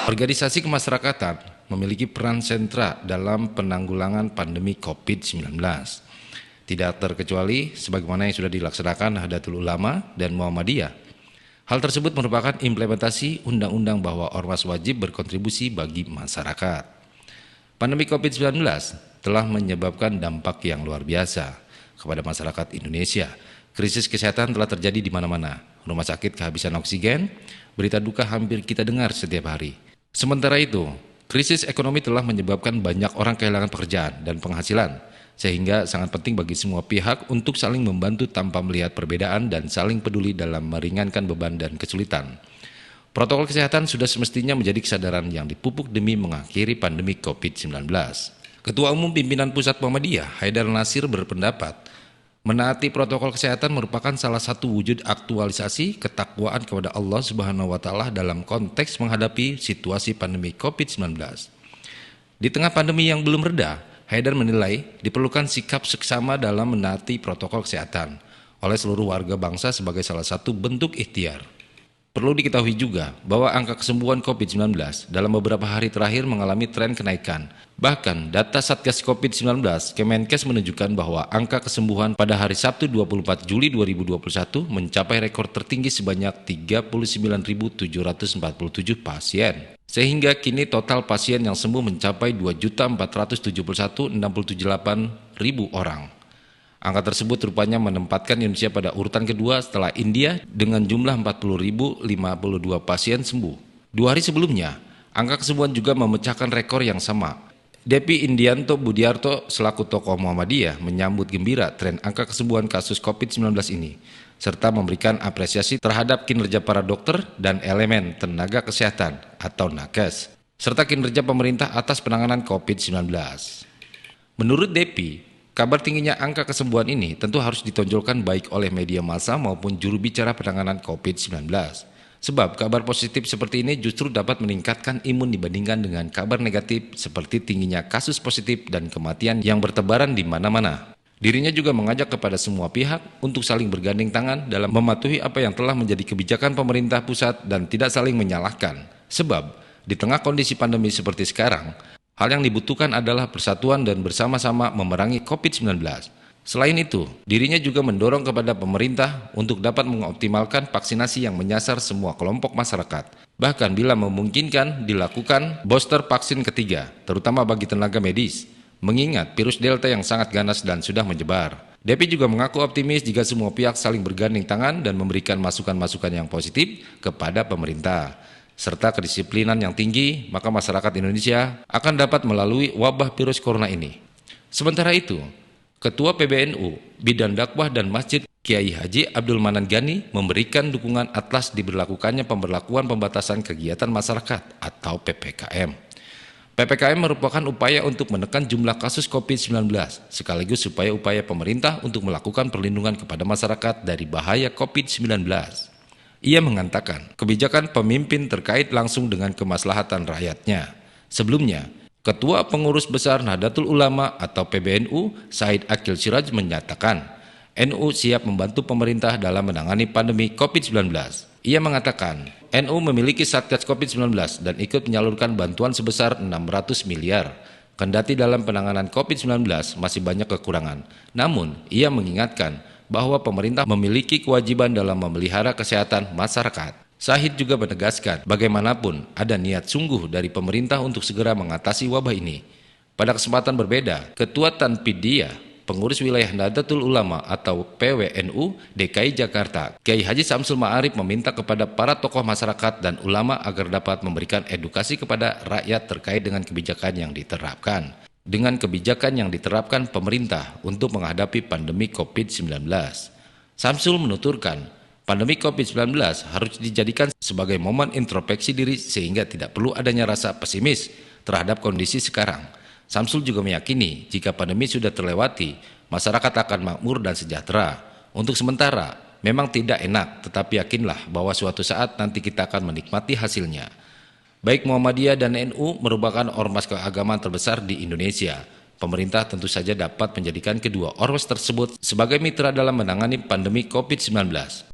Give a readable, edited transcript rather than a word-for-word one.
Organisasi kemasyarakatan memiliki peran sentral dalam penanggulangan pandemi COVID-19. Tidak terkecuali sebagaimana yang sudah dilaksanakan Nahdlatul Ulama dan Muhammadiyah. Hal tersebut merupakan implementasi undang-undang bahwa ormas wajib berkontribusi bagi masyarakat. Pandemi COVID-19 telah menyebabkan dampak yang luar biasa kepada masyarakat Indonesia. Krisis kesehatan telah terjadi di mana-mana. Rumah sakit kehabisan oksigen, berita duka hampir kita dengar setiap hari. Sementara itu, krisis ekonomi telah menyebabkan banyak orang kehilangan pekerjaan dan penghasilan, sehingga sangat penting bagi semua pihak untuk saling membantu tanpa melihat perbedaan dan saling peduli dalam meringankan beban dan kesulitan. Protokol kesehatan sudah semestinya menjadi kesadaran yang dipupuk demi mengakhiri pandemi COVID-19. Ketua Umum Pimpinan Pusat Muhammadiyah, Haidar Nasir, berpendapat menaati protokol kesehatan merupakan salah satu wujud aktualisasi ketakwaan kepada Allah Subhanahu wa Ta'ala dalam konteks menghadapi situasi pandemi COVID-19. Di tengah pandemi yang belum reda, Haidar menilai diperlukan sikap seksama dalam menaati protokol kesehatan oleh seluruh warga bangsa sebagai salah satu bentuk ikhtiar. Perlu diketahui juga bahwa angka kesembuhan COVID-19 dalam beberapa hari terakhir mengalami tren kenaikan. Bahkan data Satgas COVID-19 Kemenkes menunjukkan bahwa angka kesembuhan pada hari Sabtu 24 Juli 2021 mencapai rekor tertinggi sebanyak 39.747 pasien. Sehingga kini total pasien yang sembuh mencapai 2.471.678.000 orang. Angka tersebut rupanya menempatkan Indonesia pada urutan kedua setelah India dengan jumlah 40.052 pasien sembuh. 2 hari sebelumnya, angka kesembuhan juga memecahkan rekor yang sama. Depi Indianto Budiarto selaku tokoh Muhammadiyah menyambut gembira tren angka kesembuhan kasus COVID-19 ini, serta memberikan apresiasi terhadap kinerja para dokter dan elemen tenaga kesehatan atau nakes, serta kinerja pemerintah atas penanganan COVID-19. Menurut Depi, kabar tingginya angka kesembuhan ini tentu harus ditonjolkan baik oleh media massa maupun juru bicara penanganan COVID-19. Sebab kabar positif seperti ini justru dapat meningkatkan imun dibandingkan dengan kabar negatif seperti tingginya kasus positif dan kematian yang bertebaran di mana-mana. Dirinya juga mengajak kepada semua pihak untuk saling bergandeng tangan dalam mematuhi apa yang telah menjadi kebijakan pemerintah pusat dan tidak saling menyalahkan. Sebab di tengah kondisi pandemi seperti sekarang, hal yang dibutuhkan adalah persatuan dan bersama-sama memerangi COVID-19. Selain itu, dirinya juga mendorong kepada pemerintah untuk dapat mengoptimalkan vaksinasi yang menyasar semua kelompok masyarakat. Bahkan bila memungkinkan dilakukan booster vaksin ketiga, terutama bagi tenaga medis, mengingat virus Delta yang sangat ganas dan sudah menyebar. Depi juga mengaku optimis jika semua pihak saling bergandeng tangan dan memberikan masukan-masukan yang positif kepada pemerintah serta kedisiplinan yang tinggi, maka masyarakat Indonesia akan dapat melalui wabah virus corona ini. Sementara itu, Ketua PBNU, Bidang Dakwah dan Masjid Kiai Haji Abdul Manan Gani memberikan dukungan atas diberlakukannya pemberlakuan pembatasan kegiatan masyarakat atau PPKM. PPKM merupakan upaya untuk menekan jumlah kasus COVID-19, sekaligus upaya pemerintah untuk melakukan perlindungan kepada masyarakat dari bahaya COVID-19. Ia mengatakan kebijakan pemimpin terkait langsung dengan kemaslahatan rakyatnya. Sebelumnya, Ketua Pengurus Besar Nahdlatul Ulama atau PBNU, Said Akil Siraj menyatakan NU siap membantu pemerintah dalam menangani pandemi COVID-19. Ia mengatakan NU memiliki Satgas COVID-19 dan ikut menyalurkan bantuan sebesar 600 miliar. Kendati dalam penanganan COVID-19 masih banyak kekurangan. Namun, ia mengingatkan bahwa pemerintah memiliki kewajiban dalam memelihara kesehatan masyarakat. Syahid juga menegaskan bagaimanapun ada niat sungguh dari pemerintah untuk segera mengatasi wabah ini. Pada kesempatan berbeda, Ketua Tanpidiyah, Pengurus Wilayah Nahdlatul Ulama atau PWNU DKI Jakarta, Kiai Haji Samsul Ma'arif meminta kepada para tokoh masyarakat dan ulama agar dapat memberikan edukasi kepada rakyat terkait dengan kebijakan yang diterapkan. Dengan kebijakan yang diterapkan pemerintah untuk menghadapi pandemi COVID-19. Samsul menuturkan, pandemi COVID-19 harus dijadikan sebagai momen introspeksi diri sehingga tidak perlu adanya rasa pesimis terhadap kondisi sekarang. Samsul juga meyakini jika pandemi sudah terlewati, masyarakat akan makmur dan sejahtera. Untuk sementara, memang tidak enak, tetapi yakinlah bahwa suatu saat nanti kita akan menikmati hasilnya. Baik Muhammadiyah dan NU merupakan ormas keagamaan terbesar di Indonesia. Pemerintah tentu saja dapat menjadikan kedua ormas tersebut sebagai mitra dalam menangani pandemi COVID-19.